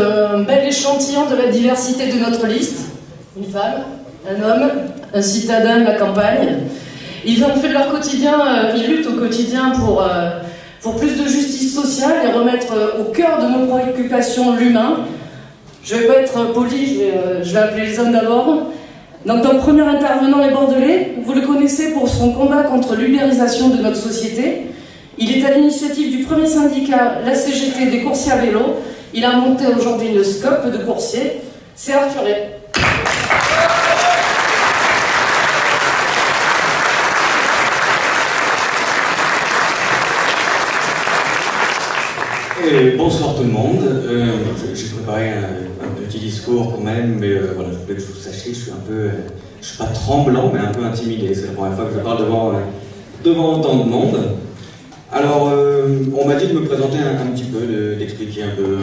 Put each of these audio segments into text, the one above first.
un bel échantillon de la diversité de notre liste. Une femme, un homme, un citadin de la campagne. Ils ont fait de leur quotidien, ils luttent au quotidien pour plus de justice sociale et remettre au cœur de nos préoccupations l'humain. Je vais pas être poli, je vais appeler les hommes d'abord. Donc notre premier intervenant est bordelais, vous le connaissez pour son combat contre l'ubérisation de notre société. Il est à l'initiative du premier syndicat, la CGT des coursiers à vélo. Il a monté aujourd'hui une scope de coursiers, c'est Arthur Ray. Bonsoir tout le monde. J'ai préparé un petit discours quand même, mais voilà, je voulais que vous sachiez, je suis pas tremblant, mais un peu intimidé. C'est la première fois que je parle devant autant de monde. Alors, on m'a dit de me présenter un petit peu, d'expliquer un peu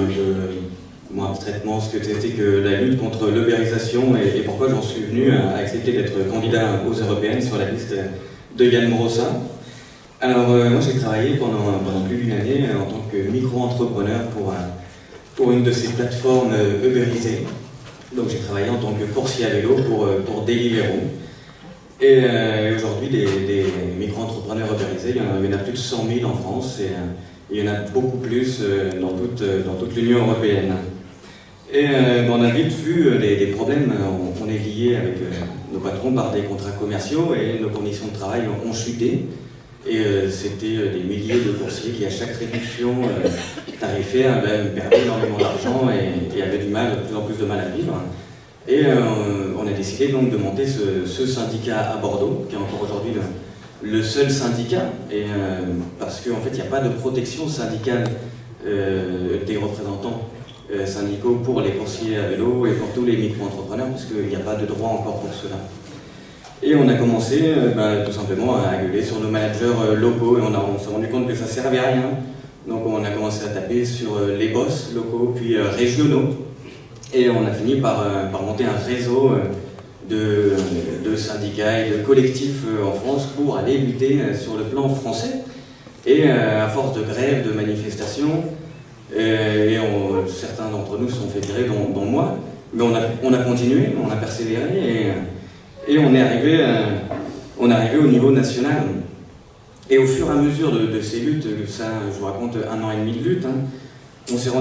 moins abstraitement ce que c'était que la lutte contre l'ubérisation et pourquoi j'en suis venu à accepter d'être candidat aux européennes sur la liste de Yann Brossa. Alors, moi j'ai travaillé pendant plus d'une année en tant que micro-entrepreneur pour une de ces plateformes ubérisées. Donc j'ai travaillé en tant que coursier à vélo pour Deliveroo. Et aujourd'hui, des micro-entrepreneurs ubérisés, il y en a plus de 100 000 en France et il y en a beaucoup plus dans toute l'Union européenne. Et on a vite vu des problèmes, on est lié avec nos patrons par des contrats commerciaux et nos conditions de travail ont chuté. Et c'était des milliers de coursiers qui, à chaque réduction tarifaire, perdaient énormément d'argent et avaient de plus en plus de mal à vivre. Et on a décidé donc de monter ce syndicat à Bordeaux, qui est encore aujourd'hui le seul syndicat, parce qu'en fait il n'y a pas de protection syndicale des représentants syndicaux pour les coursiers à vélo et pour tous les micro-entrepreneurs, parce qu'il n'y a pas de droit encore pour cela. Et on a commencé tout simplement à gueuler sur nos managers locaux et on s'est rendu compte que ça ne servait à rien. Donc on a commencé à taper sur les boss locaux, puis régionaux. Et on a fini par monter un réseau de syndicats et de collectifs en France pour aller lutter sur le plan français. Et à force de grèves, de manifestations, certains d'entre nous se sont fait virer, dont moi, mais on a continué, on a persévéré et on est arrivé au niveau national. Et au fur et à mesure de ces luttes, ça je vous raconte 1 an et demi de lutte, on s'est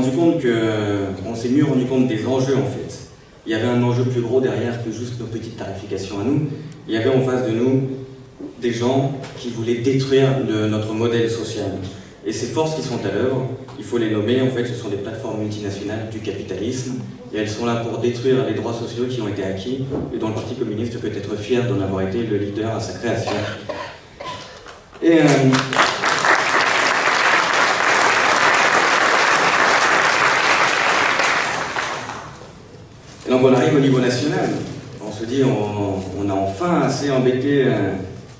mieux rendu compte des enjeux en fait. Il y avait un enjeu plus gros derrière que juste nos petites tarifications à nous. Il y avait en face de nous des gens qui voulaient détruire notre modèle social. Et ces forces qui sont à l'œuvre, il faut les nommer, en fait ce sont des plateformes multinationales du capitalisme. Et elles sont là pour détruire les droits sociaux qui ont été acquis et dont le Parti communiste peut être fier d'en avoir été le leader à sa création. Et donc on arrive au niveau national, on se dit on a enfin assez embêté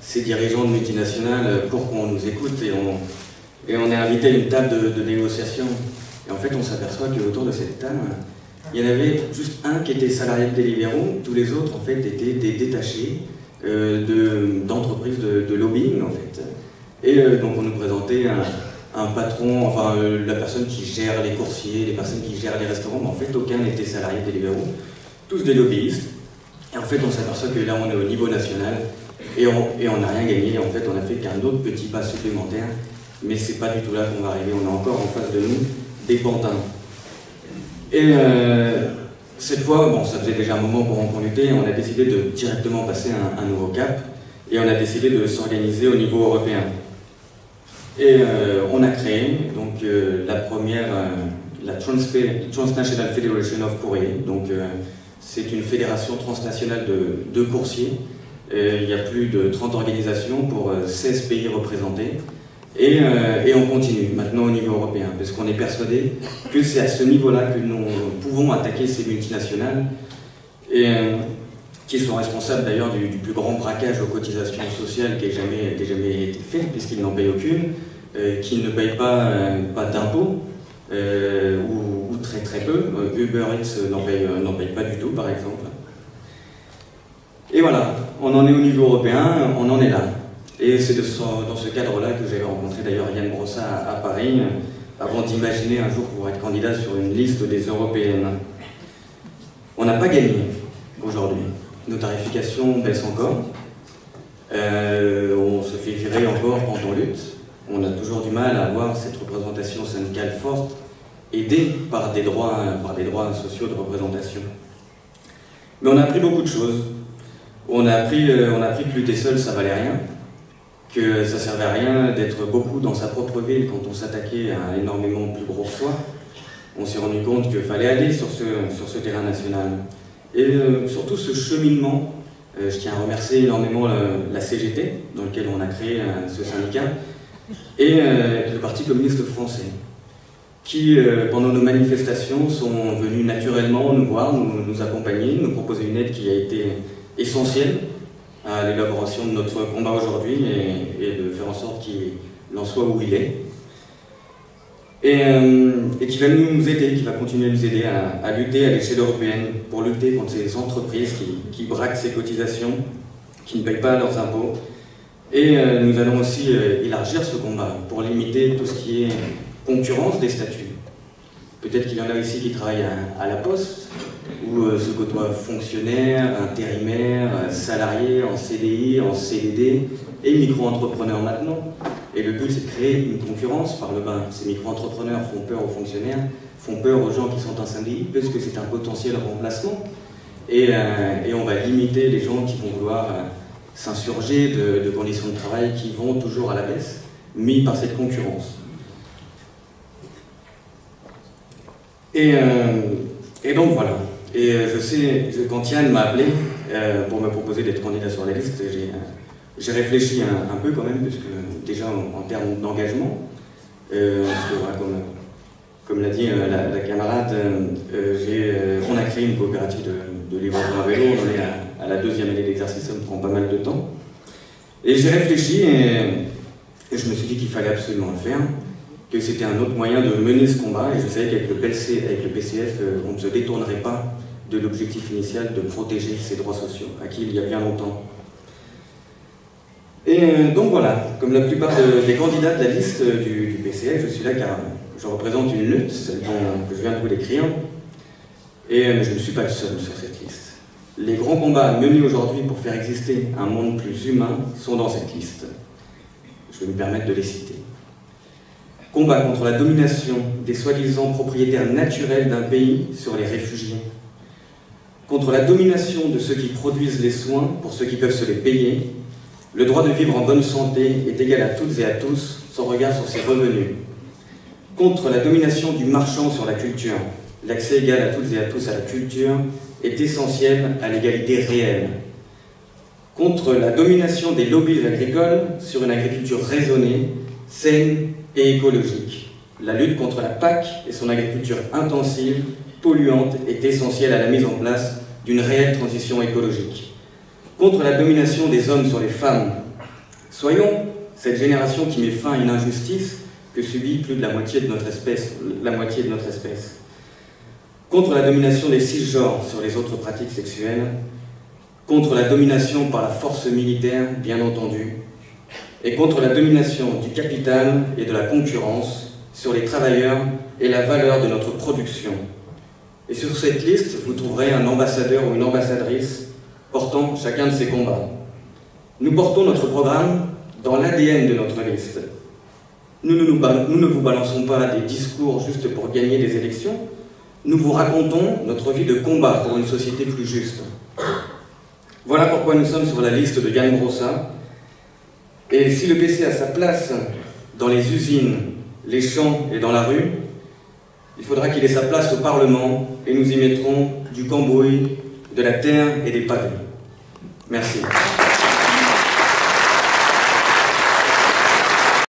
ces dirigeants de multinationales pour qu'on nous écoute et on est invité à une table de négociation. Et en fait on s'aperçoit qu'autour de cette table, il y en avait juste un qui était salarié de Deliveroo, tous les autres en fait étaient des détachés d'entreprises de lobbying en fait. Et donc on nous présentait un patron, enfin la personne qui gère les coursiers, les personnes qui gèrent les restaurants, mais en fait aucun n'était salarié de Deliveroo, tous des lobbyistes. Et en fait on s'aperçoit que là on est au niveau national et on n'a rien gagné, en fait on a fait qu'un autre petit pas supplémentaire, mais c'est pas du tout là qu'on va arriver, on a encore en face de nous des pantins. Et cette fois, bon ça faisait déjà un moment qu'on luttait, on a décidé de directement passer un nouveau cap et on a décidé de s'organiser au niveau européen. Et on a créé donc la première, la Transnational Federation of Courier. Donc c'est une fédération transnationale de coursiers. Il y a plus de 30 organisations pour 16 pays représentés. Et on continue maintenant au niveau européen, parce qu'on est persuadé que c'est à ce niveau-là que nous pouvons attaquer ces multinationales, et qui sont responsables d'ailleurs du plus grand braquage aux cotisations sociales qui ait jamais été fait, puisqu'ils n'en payent aucune, qu'ils ne payent pas d'impôts, ou très très peu. Uber Eats n'en paye pas du tout, par exemple. Et voilà, on en est au niveau européen, on en est là. Et c'est dans ce cadre-là que j'avais rencontré d'ailleurs Yann Brossa à Paris avant d'imaginer un jour pouvoir être candidat sur une liste des européennes. On n'a pas gagné aujourd'hui. Nos tarifications baissent encore. On se fait virer encore quand on lutte. On a toujours du mal à avoir cette représentation syndicale forte, aidée par des droits sociaux de représentation. Mais on a appris beaucoup de choses. On a appris que lutter seul, ça valait rien, que ça servait à rien d'être beaucoup dans sa propre ville quand on s'attaquait à énormément plus gros que soi. On s'est rendu compte qu'il fallait aller sur ce terrain national. Et surtout ce cheminement, je tiens à remercier énormément la CGT, dans lequel on a créé ce syndicat, et le Parti communiste français, qui, pendant nos manifestations, sont venus naturellement nous voir, nous accompagner, nous proposer une aide qui a été essentielle à l'élaboration de notre combat aujourd'hui et de faire en sorte qu'il en soit où il est. Et qui va nous aider, qui va continuer à nous aider à lutter à l'échelle européenne pour lutter contre ces entreprises qui braquent ces cotisations, qui ne payent pas leurs impôts. Et nous allons aussi élargir ce combat pour limiter tout ce qui est concurrence des statuts. Peut-être qu'il y en a ici qui travaillent à la Poste, où se côtoient fonctionnaires, intérimaires, salariés, en CDI, en CDD et micro-entrepreneurs maintenant. Et le but, c'est de créer une concurrence par le bas. Ces micro-entrepreneurs font peur aux fonctionnaires, font peur aux gens qui sont en CDI, parce que c'est un potentiel remplacement. Et on va limiter les gens qui vont vouloir s'insurger de conditions de travail qui vont toujours à la baisse, mis par cette concurrence. Et donc voilà. Et je sais, quand Yann m'a appelé pour me proposer d'être candidat sur la liste, j'ai réfléchi un peu quand même, parce que déjà en termes d'engagement, comme l'a dit la camarade, on a créé une coopérative de livraison à vélo, on est à la 2e année d'exercice, ça me prend pas mal de temps. Et j'ai réfléchi et je me suis dit qu'il fallait absolument le faire, que c'était un autre moyen de mener ce combat, et je savais qu'avec le PCF, on ne se détournerait pas de l'objectif initial de protéger ces droits sociaux, acquis il y a bien longtemps. Et donc voilà, comme la plupart des candidats de la liste du PCF, je suis là car je représente une lutte, celle que je viens de vous décrire, et je ne suis pas le seul sur cette liste. Les grands combats menés aujourd'hui pour faire exister un monde plus humain sont dans cette liste. Je vais me permettre de les citer. Combat contre la domination des soi-disant propriétaires naturels d'un pays sur les réfugiés. Contre la domination de ceux qui produisent les soins pour ceux qui peuvent se les payer. Le droit de vivre en bonne santé est égal à toutes et à tous, sans regard sur ses revenus. Contre la domination du marchand sur la culture. L'accès égal à toutes et à tous à la culture est essentiel à l'égalité réelle. Contre la domination des lobbies agricoles sur une agriculture raisonnée, saine et écologique. La lutte contre la PAC et son agriculture intensive, polluante, est essentielle à la mise en place d'une réelle transition écologique. Contre la domination des hommes sur les femmes. Soyons cette génération qui met fin à une injustice que subit plus de la moitié de notre espèce. Contre la domination des cisgenres sur les autres pratiques sexuelles. Contre la domination par la force militaire, bien entendu. Et contre la domination du capital et de la concurrence sur les travailleurs et la valeur de notre production. Et sur cette liste, vous trouverez un ambassadeur ou une ambassadrice portant chacun de ces combats. Nous portons notre programme dans l'ADN de notre liste. Nous ne vous balançons pas des discours juste pour gagner des élections. Nous vous racontons notre vie de combat pour une société plus juste. Voilà pourquoi nous sommes sur la liste de Yann Brossa. Et si le PC a sa place dans les usines, les champs et dans la rue, il faudra qu'il ait sa place au Parlement et nous y mettrons du cambouis, de la terre et des pavés. Merci.